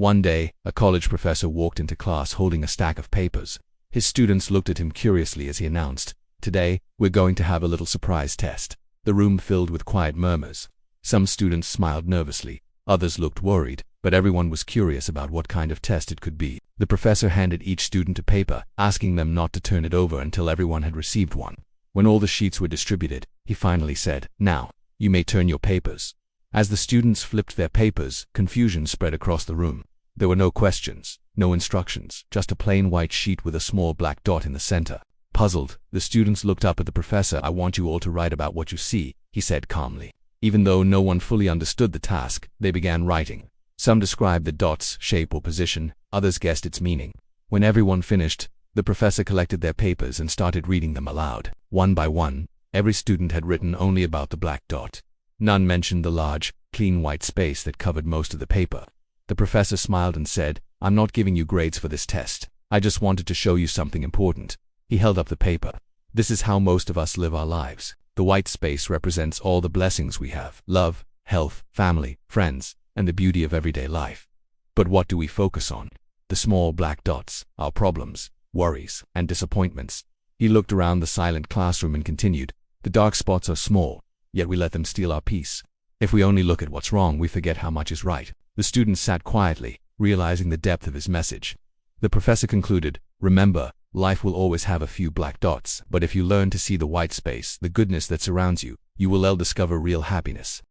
One day, a college professor walked into class holding a stack of papers. His students looked at him curiously as he announced, "Today, we're going to have a little surprise test." The room filled with quiet murmurs. Some students smiled nervously, others looked worried, but everyone was curious about what kind of test it could be. The professor handed each student a paper, asking them not to turn it over until everyone had received one. When all the sheets were distributed, he finally said, "Now, you may turn your papers." As the students flipped their papers, confusion spread across the room. There were no questions, no instructions, just a plain white sheet with a small black dot in the center. Puzzled, the students looked up at the professor. "I want you all to write about what you see," he said calmly. Even though no one fully understood the task, they began writing. Some described the dot's shape or position, others guessed its meaning. When everyone finished, the professor collected their papers and started reading them aloud. One by one, every student had written only about the black dot. None mentioned the large, clean white space that covered most of the paper. The professor smiled and said, "I'm not giving you grades for this test. I just wanted to show you something important." He held up the paper. "This is how most of us live our lives. The white space represents all the blessings we have: love, health, family, friends, and the beauty of everyday life. But what do we focus on? The small black dots, our problems, worries, and disappointments." He looked around the silent classroom and continued, "The dark spots are small, yet we let them steal our peace. If we only look at what's wrong, we forget how much is right." The students sat quietly, realizing the depth of his message. The professor concluded, "Remember, life will always have a few black dots, but if you learn to see the white space, the goodness that surrounds you, you will discover real happiness."